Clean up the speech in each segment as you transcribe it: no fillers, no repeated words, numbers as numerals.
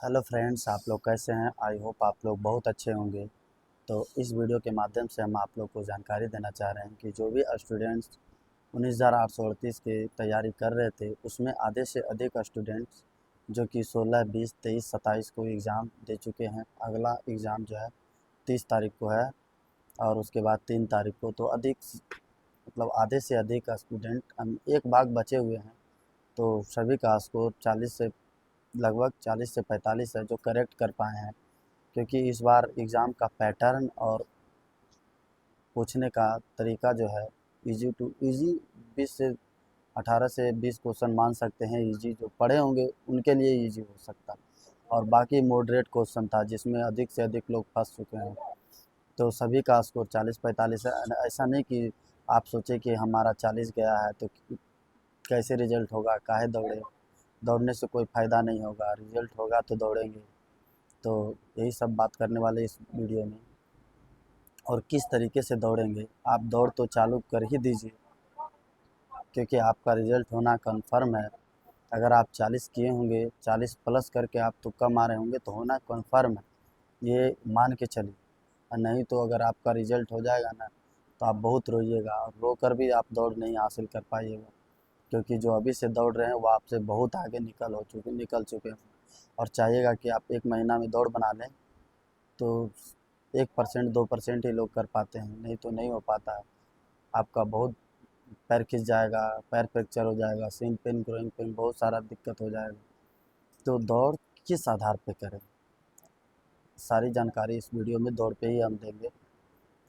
Hello friends, आप लोग कैसे हैं? आई होप आप लोग बहुत अच्छे होंगे। तो इस वीडियो के माध्यम से हम आप लोग को जानकारी देना चाह रहे हैं कि जो भी स्टूडेंट्स 19,838 की तैयारी कर रहे थे, उसमें आधे से अधिक स्टूडेंट्स जो कि 16, 20, 23, 27 को एग्ज़ाम दे चुके हैं। अगला एग्ज़ाम जो है 30 तारीख को है और उसके बाद 3 तारीख को। तो अधिक मतलब आधे से अधिक स्टूडेंट हम एक भाग बचे हुए हैं। तो सभी का स्कोर 40 से लगभग 40 से 45 है जो करेक्ट कर पाए हैं, क्योंकि इस बार एग्ज़ाम का पैटर्न और पूछने का तरीका जो है इजी टू इजी 20 से 18 से 20 क्वेश्चन मान सकते हैं इजी, जो पढ़े होंगे उनके लिए इजी हो सकता है। और बाकी मॉडरेट क्वेश्चन था जिसमें अधिक से अधिक लोग फंस चुके हैं। तो सभी का स्कोर 40-45 है। ऐसा नहीं कि आप सोचें कि हमारा 40 गया है तो कैसे रिजल्ट होगा, काहे दौड़े। दौड़ने से कोई फ़ायदा नहीं होगा, रिजल्ट होगा तो दौड़ेंगे। तो यही सब बात करने वाले इस वीडियो में। और किस तरीके से दौड़ेंगे, आप दौड़ तो चालू कर ही दीजिए, क्योंकि आपका रिज़ल्ट होना कन्फर्म है। अगर आप 40 किए होंगे, 40 प्लस करके आप तुक्का मारे होंगे तो होना कन्फर्म है, ये मान के चलिए। और नहीं तो अगर आपका रिज़ल्ट हो जाएगा ना, तो आप बहुत रोइएगा और रो कर भी आप दौड़ नहीं हासिल कर पाइएगा, क्योंकि जो अभी से दौड़ रहे हैं वो आपसे बहुत आगे निकल चुके हैं। और चाहिएगा कि आप 1 महीना में दौड़ बना लें, तो 1% 2% ही लोग कर पाते हैं, नहीं तो नहीं हो पाता है। आपका बहुत पैर खिंच जाएगा, पैर फ्रैक्चर हो जाएगा, सीन पेन, ग्रोइंग पेन, बहुत सारा दिक्कत हो जाएगा। तो दौड़ किस आधार पे करें, सारी जानकारी इस वीडियो में दौड़ पे ही हम देंगे।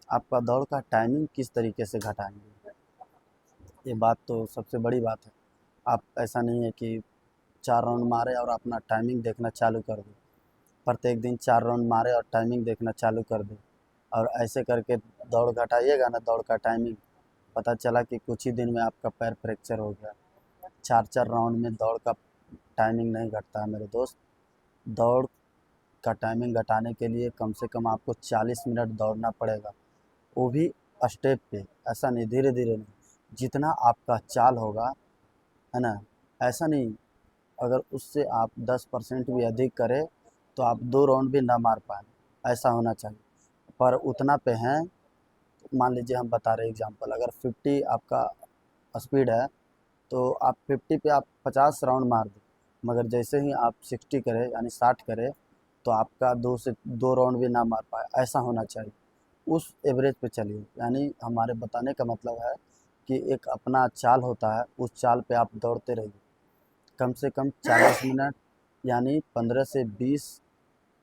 आपका दौड़ का टाइमिंग किस तरीके से घटाएंगे, ये बात तो सबसे बड़ी बात है। आप ऐसा नहीं है कि 4 राउंड मारे और अपना टाइमिंग देखना चालू कर दें। प्रत्येक दिन 4 राउंड मारे और टाइमिंग देखना चालू कर दें, और ऐसे करके दौड़ घटाइएगा ना, दौड़ का टाइमिंग पता चला कि कुछ ही दिन में आपका पैर फ्रैक्चर हो गया। 4-4 राउंड में दौड़ का टाइमिंग नहीं घटता है मेरे दोस्त। दौड़ का टाइमिंग घटाने के लिए कम से कम आपको 40 मिनट दौड़ना पड़ेगा, वो भी स्टेप पे। ऐसा नहीं धीरे धीरे नहीं, जितना आपका चाल होगा, है ना। ऐसा नहीं, अगर उससे आप 10% भी अधिक करें तो आप 2 राउंड भी ना मार पाएँ, ऐसा होना चाहिए। पर उतना पे हैं, मान लीजिए हम बता रहे हैं एग्जांपल, अगर 50 आपका स्पीड है तो आप 50 पे आप 50 राउंड मार दें, मगर जैसे ही आप 60 करें यानी 60 करें तो आपका 2 राउंड भी ना मार पाए, ऐसा होना चाहिए। उस एवरेज पे चलिए, यानी हमारे बताने का मतलब है कि एक अपना चाल होता है, उस चाल पे आप दौड़ते रहिए कम से कम 40 मिनट, यानी 15 से 20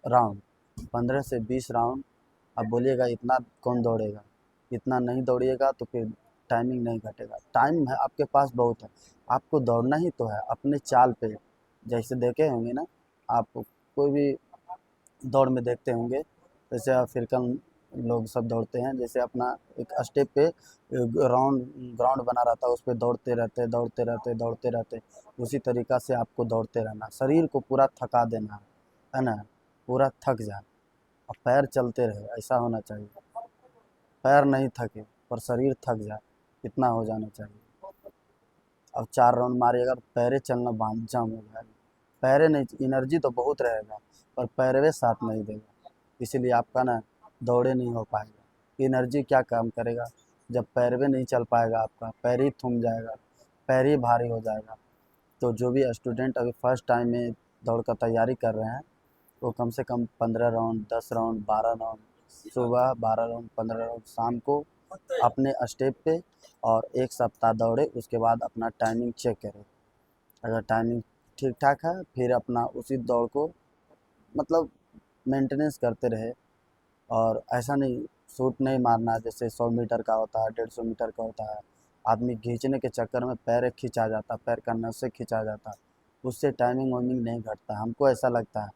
राउंड। 15 से 20 राउंड। अब बोलिएगा इतना कौन दौड़ेगा, इतना नहीं दौड़िएगा तो फिर टाइमिंग नहीं घटेगा। टाइम है आपके पास बहुत है, आपको दौड़ना ही तो है अपने चाल पे। जैसे देखे होंगे ना आप, कोई भी दौड़ में देखते होंगे, जैसे अफ्रीकन लोग सब दौड़ते हैं, जैसे अपना एक स्टेप पे राउंड ग्राउंड बना रहता है, उस पर दौड़ते रहते दौड़ते रहते दौड़ते रहते। उसी तरीक़ा से आपको दौड़ते रहना, शरीर को पूरा थका देना है ना, पूरा थक जाए और पैर चलते रहे, ऐसा होना चाहिए। पैर नहीं थके पर शरीर थक जाए, इतना हो जाना चाहिए। अब 4 राउंड मारिएगा तो पैरे चलना बांध जाम हो जाएगा। पैरे नहीं, एनर्जी तो बहुत रहेगा पर पैरवे साथ नहीं देगा, इसीलिए आपका ना दौड़े नहीं हो पाएगा। एनर्जी क्या काम करेगा जब पैरवे नहीं चल पाएगा, आपका पैर ही थम जाएगा, पैर ही भारी हो जाएगा। तो जो भी स्टूडेंट अभी फर्स्ट टाइम में दौड़ का तैयारी कर रहे हैं, वो कम से कम 15 राउंड, 10 राउंड, 12 राउंड सुबह, 12 राउंड, 15 राउंड शाम को अपने स्टेप पे, और 1 सप्ताह दौड़े। उसके बाद अपना टाइमिंग चेक करें, अगर टाइमिंग ठीक ठाक है फिर अपना उसी दौड़ को मतलब मेंटेनेंस करते रहे। और ऐसा नहीं शूट नहीं मारना, जैसे 100 मीटर का होता है, 150 मीटर का होता है, आदमी खींचने के चक्कर में पैर खिंचा जाता, पैर का नसें खिंचा जाता, उससे टाइमिंग वाइमिंग नहीं घटता, हमको ऐसा लगता है।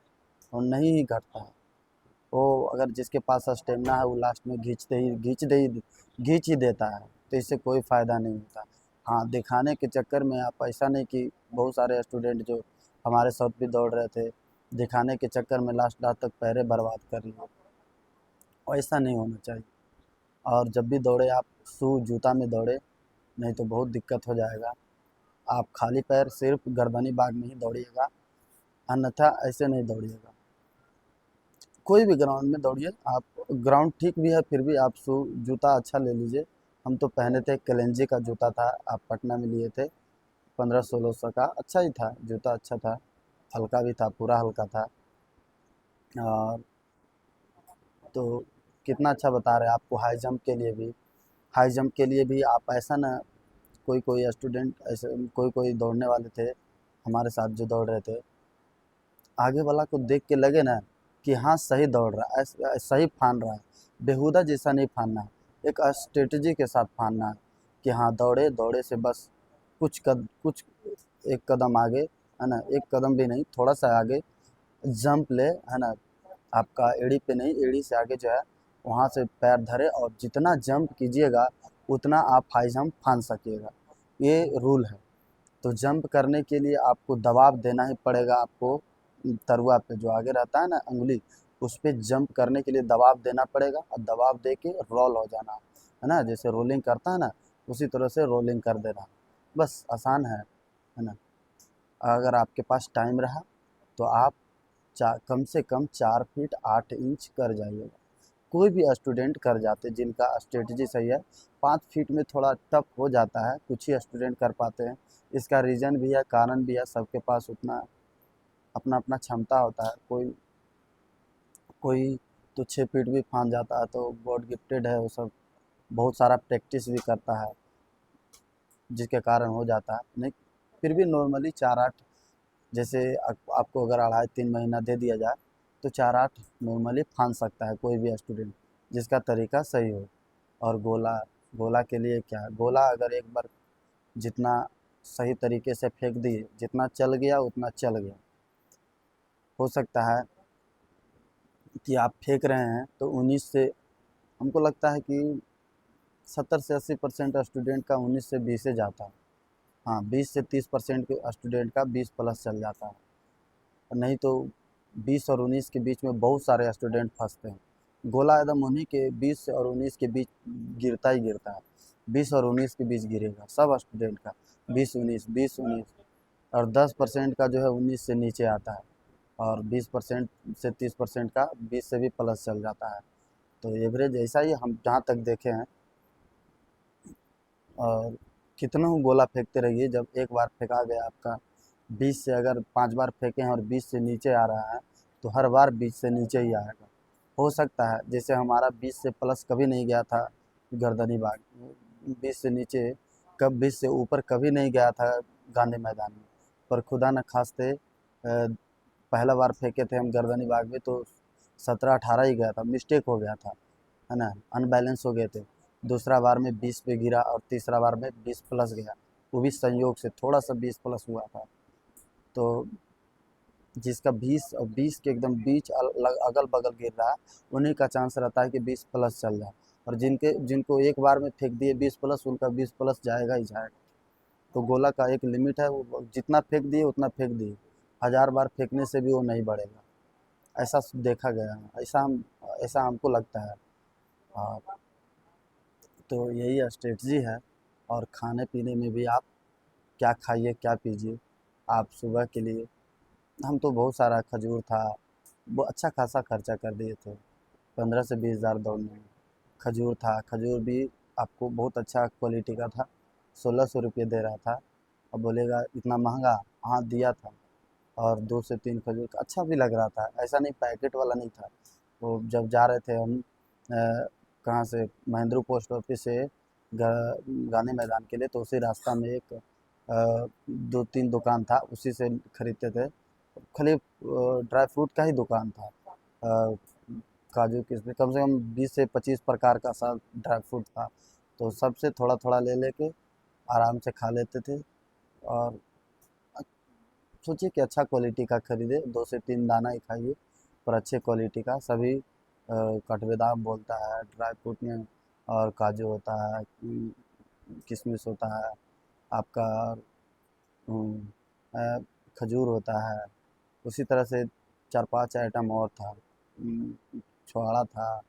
और नहीं ही घटता है। वो अगर जिसके पास स्टेमिना है वो लास्ट में घींच ही देता है, तो इससे कोई फ़ायदा नहीं होता। हाँ, दिखाने के चक्कर में आप, ऐसा नहीं कि बहुत सारे स्टूडेंट जो हमारे साथ भी दौड़ रहे थे, दिखाने के चक्कर में लास्ट लास्ट तक पैरे बर्बाद कर लिए, ऐसा नहीं होना चाहिए। और जब भी दौड़े आप शू जूता में दौड़े, नहीं तो बहुत दिक्कत हो जाएगा। आप खाली पैर सिर्फ गर्दनी बाग में ही दौड़िएगा, अन्यथा ऐसे नहीं दौड़िएगा। कोई भी ग्राउंड में दौड़िए आप, ग्राउंड ठीक भी है फिर भी आप जूता अच्छा ले लीजिए। हम तो पहने थे, कलेंजी का जूता था, आप पटना में लिए थे, 1500-1600 का, अच्छा ही था जूता, अच्छा था, हल्का भी था, पूरा हल्का था। और तो कितना अच्छा बता रहे हैं आपको, हाई जंप के लिए भी, हाई जंप के लिए भी आप ऐसा ना, कोई कोई स्टूडेंट ऐसे, कोई कोई दौड़ने वाले थे हमारे साथ जो दौड़ रहे थे, आगे वाला को देख के लगे ना कि हाँ सही दौड़ रहा है, सही फान रहा है, बेहुदा जैसा नहीं फानना है, एक स्ट्रेटजी के साथ फानना है कि हाँ दौड़े दौड़े से बस कुछ एक कदम आगे, है ना, एक कदम भी नहीं, थोड़ा सा आगे जंप ले, है ना, आपका एड़ी पे नहीं, एड़ी से आगे जो है वहाँ से पैर धरे और जितना जंप कीजिएगा उतना आप हाई जंप फान सकिएगा, ये रूल है। तो जंप करने के लिए आपको दबाव देना ही पड़ेगा, आपको तरुआ पे जो आगे रहता है ना अंगुली, उस पे जंप करने के लिए दबाव देना पड़ेगा और दबाव दे के रोल हो जाना, है ना, जैसे रोलिंग करता है ना, उसी तरह से रोलिंग कर देना, बस आसान है ना। अगर आपके पास टाइम रहा तो आप कम से कम 4 फीट 8 इंच कर जाइएगा। कोई भी स्टूडेंट कर जाते जिनका स्ट्रेटजी सही है। 5 फीट में थोड़ा टफ हो जाता है, कुछ ही स्टूडेंट कर पाते हैं, इसका रीज़न भी है, कारण भी है, सबके पास उतना अपना अपना क्षमता होता है। कोई कोई तो 6 फीट भी फांद जाता है, तो गॉड गिफ्टेड है वो सब, बहुत सारा प्रैक्टिस भी करता है जिसके कारण हो जाता है, नहीं फिर भी नॉर्मली 4-8, जैसे आपको अगर 2.5-3 महीना दे दिया जाए तो 4-8 नॉर्मली फांद सकता है कोई भी स्टूडेंट, जिसका तरीका सही हो। और गोला, गोला के लिए क्या है, गोला अगर एक बार जितना सही तरीके से फेंक दिए, जितना चल गया उतना चल गया। हो सकता है कि आप फेंक रहे हैं तो 19 से, हमको लगता है कि 70 से 80% स्टूडेंट का 19 से 20 से जाता है। हाँ, 20 से 30% के स्टूडेंट का 20 प्लस चल जाता है, और नहीं तो 20 और 19 के बीच में बहुत सारे स्टूडेंट फंसते हैं। गोला एकदम उन्हीं के 20 और 19 के बीच गिरता ही गिरता है, 20 और 19 के बीच गिरेगा सब स्टूडेंट का, 20-19 और 10% का जो है 19 से नीचे आता है, और 20% से 30% का 20 से भी प्लस चल जाता है। तो एवरेज ऐसा ही हम जहाँ तक देखे हैं। और कितना ही गोला फेंकते रहिए, जब एक बार फेंका गया आपका 20 से, अगर 5 बार फेंके हैं और 20 से नीचे आ रहा है तो हर बार 20 से नीचे ही आएगा। हो सकता है जैसे हमारा 20 से प्लस कभी नहीं गया था गर्दनी बाग, 20 से नीचे, कब 20 से ऊपर कभी नहीं गया था गांधी मैदान में, पर खुदा न खास्ते पहला बार फेंके थे हम गर्दनी बाग में तो 17-18 ही गया था, मिस्टेक हो गया था, है ना, अनबैलेंस हो गए थे। दूसरा बार में 20 पे गिरा और तीसरा बार में 20 प्लस गया, वो भी संयोग से थोड़ा सा 20 प्लस हुआ था। तो जिसका 20 और 20 के एकदम बीच अगल बगल गिर रहा है, उन्हीं का चांस रहता है कि 20 प्लस चल जाए, और जिनको एक बार में फेंक दिए 20 प्लस, उनका 20 प्लस जाएगा ही जाएगा। तो गोला का एक लिमिट है, वो जितना फेंक दिए उतना फेंक दिए, 1000 बार फेंकने से भी वो नहीं बढ़ेगा, ऐसा देखा गया है, ऐसा हमको लगता है। और तो यही स्ट्रेटजी है। और खाने पीने में भी आप क्या खाइए क्या पीजिए, आप सुबह के लिए, हम तो बहुत सारा खजूर था, वो अच्छा खासा खर्चा कर दिए थे, 15 से 20 हज़ार दौड़ने में। खजूर था, खजूर भी आपको बहुत अच्छा क्वालिटी का था, 1600 रुपये दे रहा था। अब बोलेगा इतना महंगा, हाँ दिया था, और 2 से 3 खजूर का अच्छा भी लग रहा था, ऐसा नहीं पैकेट वाला नहीं था। वो जब जा रहे थे हम कहाँ से, महेंद्रू पोस्ट ऑफिस से गांधी मैदान के लिए, तो उसी रास्ता में एक 2-3 दुकान था, उसी से खरीदते थे, खाली ड्राई फ्रूट का ही दुकान था। अ, काजू किशमिश कम से कम 20 से 25 प्रकार का सब ड्राई फ्रूट था, तो सबसे थोड़ा थोड़ा ले लेके आराम से खा लेते थे। और सोचिए कि अच्छा क्वालिटी का खरीदे, 2 से 3 दाना ही खाइए, पर अच्छे क्वालिटी का, सभी कटवेदाम बोलता है ड्राई फ्रूट में, और काजू होता है, किशमिश होता है आपका, हम्म, अ, खजूर होता है, उसी तरह से 4-5 आइटम और था, छुहाड़ा था।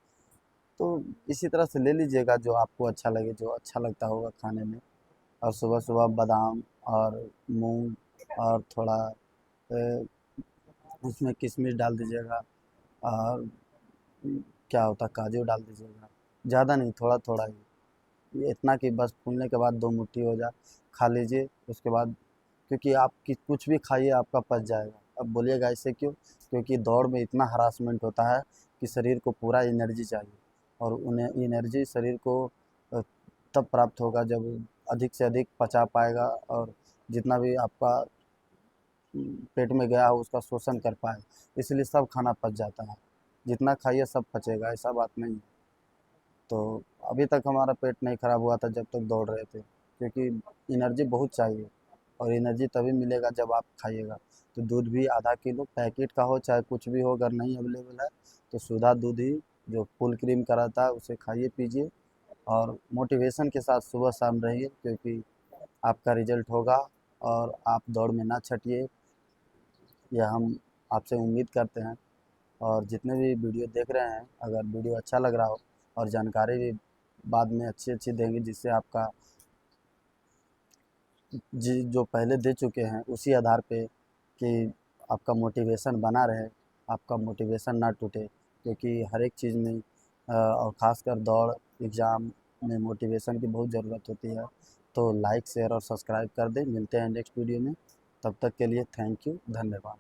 तो इसी तरह से ले लीजिएगा जो आपको अच्छा लगे, जो अच्छा लगता होगा खाने में। और सुबह सुबह बादाम और मूंग और थोड़ा उसमें किशमिश डाल दीजिएगा और क्या होता है काजू डाल दीजिएगा, ज़्यादा नहीं, थोड़ा थोड़ा ही, ये इतना कि बस फूलने के बाद 2 मुट्ठी हो जाए, खा लीजिए। उसके बाद क्योंकि आप कुछ भी खाइए आपका पच जाएगा। अब बोलिएगा ऐसे क्यों? क्योंकि दौड़ में इतना हरासमेंट होता है कि शरीर को पूरा एनर्जी चाहिए, और उन्हें एनर्जी शरीर को अ, तब प्राप्त होगा जब अधिक से अधिक पचा पाएगा, और जितना भी आपका पेट में गया हो उसका शोषण कर पाए। इसलिए सब खाना पच जाता है, जितना खाइए सब पचेगा, ऐसा बात नहीं है। तो अभी तक हमारा पेट नहीं खराब हुआ था जब तक दौड़ रहे थे, क्योंकि एनर्जी बहुत चाहिए, और एनर्जी तभी मिलेगा जब आप खाइएगा। तो दूध भी आधा किलो पैकेट का हो चाहे कुछ भी हो, अगर नहीं अवेलेबल है तो सुधा दूध ही जो फुल क्रीम का रहता है उसे खाइए पीजिए, और मोटिवेशन के साथ सुबह शाम रहिए, क्योंकि आपका रिजल्ट होगा। और आप दौड़ में ना छटिए, यह हम आपसे उम्मीद करते हैं। और जितने भी वीडियो देख रहे हैं, अगर वीडियो अच्छा लग रहा हो और जानकारी भी बाद में अच्छी अच्छी देंगे, जिससे आपका जी जो पहले दे चुके हैं उसी आधार पे कि आपका मोटिवेशन बना रहे, आपका मोटिवेशन ना टूटे, क्योंकि हर एक चीज़ में और ख़ासकर दौड़ एग्ज़ाम में मोटिवेशन की बहुत ज़रूरत होती है। तो लाइक शेयर और सब्सक्राइब कर दें। मिलते हैं नेक्स्ट वीडियो में, तब तक के लिए थैंक यू, धन्यवाद।